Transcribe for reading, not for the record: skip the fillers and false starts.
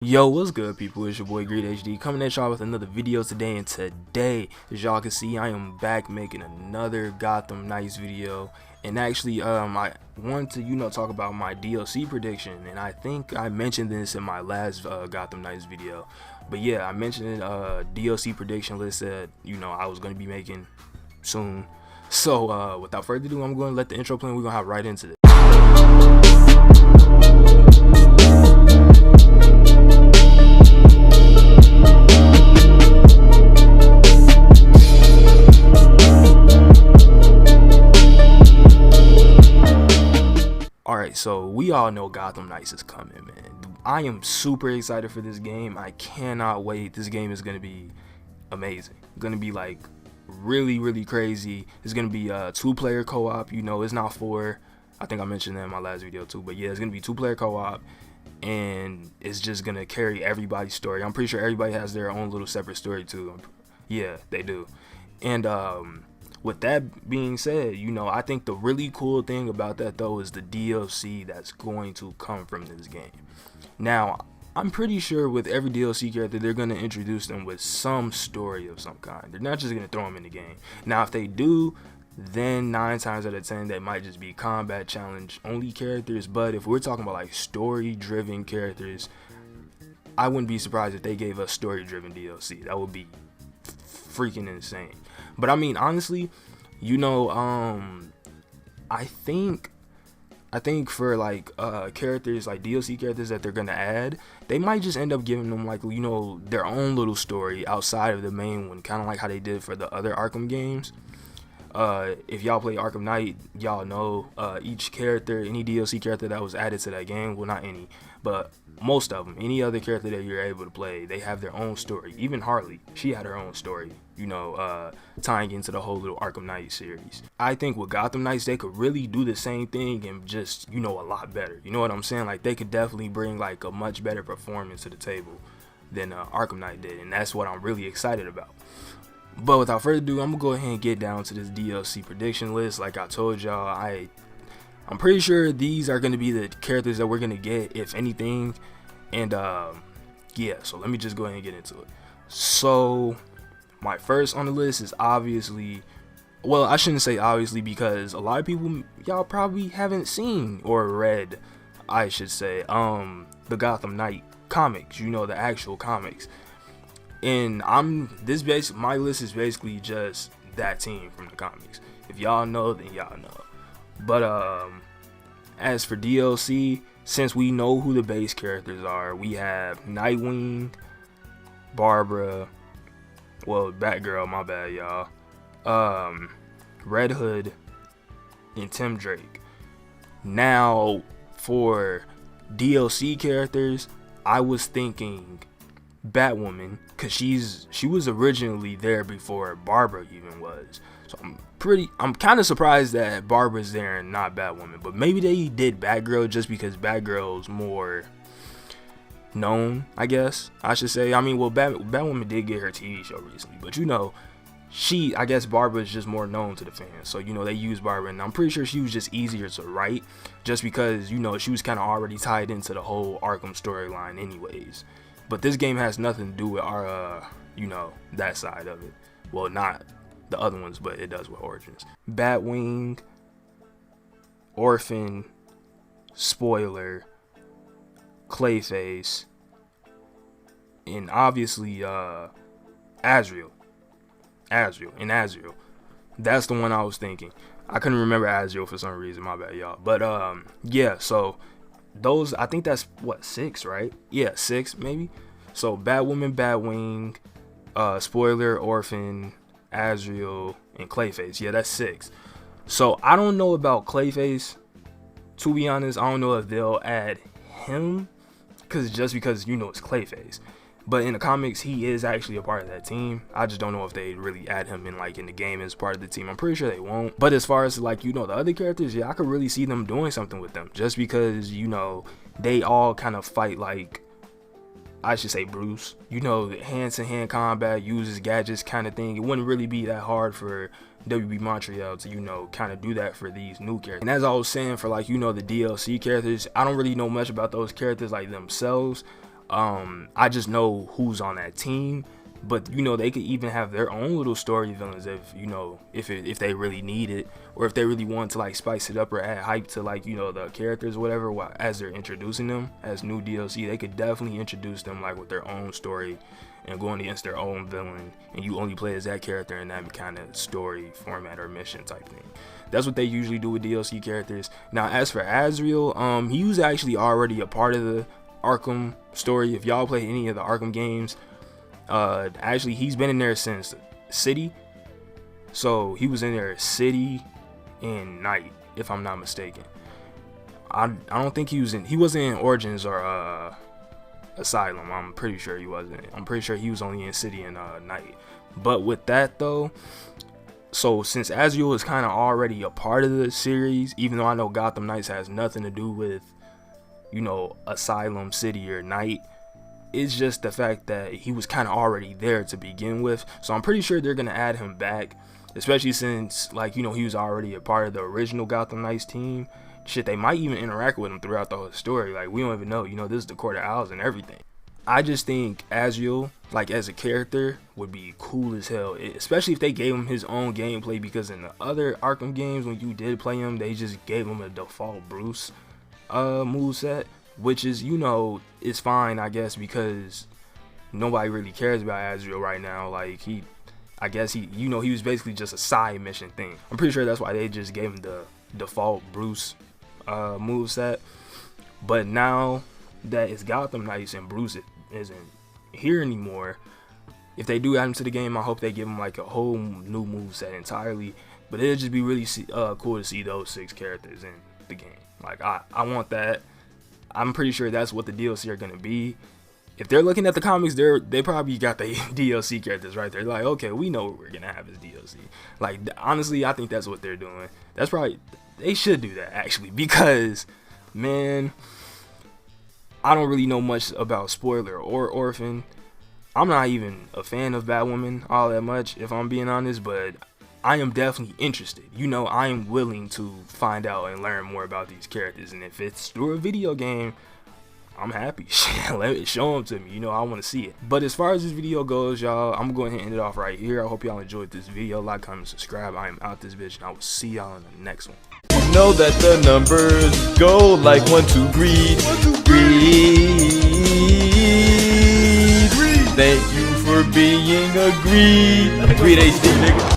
Yo, what's good, people? It's your boy GreedHD coming at y'all with another video today. And today, as y'all can see, I am back making another Gotham Knights video. And actually, I want to talk about my DLC prediction. And I think I mentioned this in my last Gotham Knights video. But yeah, I mentioned DLC prediction list that I was going to be making soon. So without further ado, I'm going to let the intro play and we're going to hop right into this. Alright, so we all know Gotham Knights is coming, man. I am super excited for this game. I cannot wait. This game is going to be amazing. Going to be like really crazy. It's going to be a 2-player co-op. It's not 4. I think I mentioned that in my last video too. But yeah, it's going to be 2-player co-op. And it's just going to carry everybody's story. I'm pretty sure everybody has their own little separate story too. Yeah, they do. And with that being said, I think the really cool thing about that though is the DLC that's going to come from this game. Now, I'm pretty sure with every DLC character, they're going to introduce them with some story of some kind. They're not just going to throw them in the game. Now, if they do, then 9 times out of 10, they might just be combat challenge only characters. But if we're talking about like story-driven characters, I wouldn't be surprised if they gave us story-driven DLC. That would be freaking insane. But I mean, honestly, I think for like characters, like DLC characters that they're gonna add, they might just end up giving them like their own little story outside of the main one, kind of like how they did for the other Arkham games. If y'all play Arkham Knight, y'all know each character, any DLC character that was added to that game, well, not any, but most of them, any other character that you're able to play, they have their own story. Even Harley, she had her own story, tying into the whole little Arkham Knight series. I think with Gotham Knights, they could really do the same thing and just, a lot better. You know what I'm saying? Like, they could definitely bring like a much better performance to the table than Arkham Knight did, and that's what I'm really excited about. But without further ado, I'm gonna go ahead and get down to this DLC prediction list. Like I told y'all, I'm pretty sure these are gonna be the characters that we're gonna get, if anything. And yeah, so let me just go ahead and get into it. So my first on the list is obviously, well, I shouldn't say obviously, because a lot of people, y'all probably haven't seen or read, I should say, the Gotham Knight comics, the actual comics. And my list is basically just that team from the comics. If y'all know, then y'all know. But as for DLC, since we know who the base characters are, we have Nightwing, Barbara, well, Batgirl, my bad, y'all, Red Hood, and Tim Drake. Now, for DLC characters, I was thinking Batwoman, because she was originally there before Barbara even was. So I'm kind of surprised that Barbara's there and not Batwoman. But maybe they did Batgirl just because Batgirl's more known, I guess I should say. I mean, well, Batwoman did get her TV show recently, but I guess Barbara is just more known to the fans. So they use Barbara, and I'm pretty sure she was just easier to write, just because she was kind of already tied into the whole Arkham storyline anyways. But this game has nothing to do with our, that side of it. Well, not the other ones, but it does with Origins. Batwing, Orphan, Spoiler, Clayface, and obviously Azrael. Azrael. That's the one I was thinking. I couldn't remember Azrael for some reason, my bad, y'all. But yeah, so those, I think that's what, 6, right? Yeah, 6 maybe. So Batwoman, Batwing, Spoiler, Orphan, Azrael, and Clayface. Yeah, that's 6. So I don't know about Clayface, to be honest. I don't know if they'll add him, because it's Clayface. But in the comics, he is actually a part of that team. I just don't know if they really add him in the game as part of the team. I'm pretty sure they won't. But as far as the other characters, yeah, I could really see them doing something with them, just because they all kind of fight like, I should say, Bruce. Hand-to-hand combat, uses gadgets kind of thing. It wouldn't really be that hard for WB Montreal to, kind of do that for these new characters. And as I was saying, for the DLC characters, I don't really know much about those characters themselves. I just know who's on that team. But you know, they could even have their own little story villains if you know if they really need it, or if they really want to like spice it up or add hype to like, you know, the characters or whatever. As they're introducing them as new DLC, they could definitely introduce them like with their own story and going against their own villain, and you only play as that character in that kind of story format or mission type thing. That's what they usually do with DLC characters. Now as for Azrael, he was actually already a part of the Arkham story. If y'all play any of the Arkham games, actually he's been in there since City, so he was in there City and Night, if I'm not mistaken. I don't think he wasn't in Origins or Asylum. I'm pretty sure he wasn't. I'm pretty sure he was only in City and Night. But with that though, so since Azrael is kind of already a part of the series, even though I know Gotham Knights has nothing to do with, you know, Asylum, City, or Night, it's just the fact that he was kind of already there to begin with. So I'm pretty sure they're gonna add him back, especially since, like, you know, he was already a part of the original Gotham Knights team. Shit, they might even interact with him throughout the whole story. Like, we don't even know. You know, this is the Court of Owls and everything. I just think Azrael, like, as a character, would be cool as hell, especially if they gave him his own gameplay, because in the other Arkham games, when you did play him, they just gave him a default Bruce moveset, which is, you know, it's fine, I guess, because nobody really cares about Azrael right now. Like, I guess you know, he was basically just a side mission thing. I'm pretty sure that's why they just gave him the default Bruce moveset. But now that it's Gotham Knights and Bruce isn't here anymore, if they do add him to the game, I hope they give him like a whole new moveset entirely. But it'll just be really cool to see those 6 characters in the game. Like, I want that. I'm pretty sure that's what the DLC are gonna be. If they're looking at the comics, they probably got the DLC characters right there. They're like, okay, we know what we're gonna have as DLC. Like, honestly, I think that's what they're doing. That's probably, they should do that actually, because, man, I don't really know much about Spoiler or Orphan. I'm not even a fan of Batwoman all that much, if I'm being honest, but I am definitely interested. You know, I am willing to find out and learn more about these characters, and if it's through a video game, I'm happy. Let it show them to me. You know, I want to see it. But as far as this video goes, y'all, I'm going to end it off right here. I hope y'all enjoyed this video. Like, comment, subscribe. I am out this bitch, and I will see y'all in the next one. Know that the numbers go like 1, 2, greed. Thank you for being a GreedHD nigga.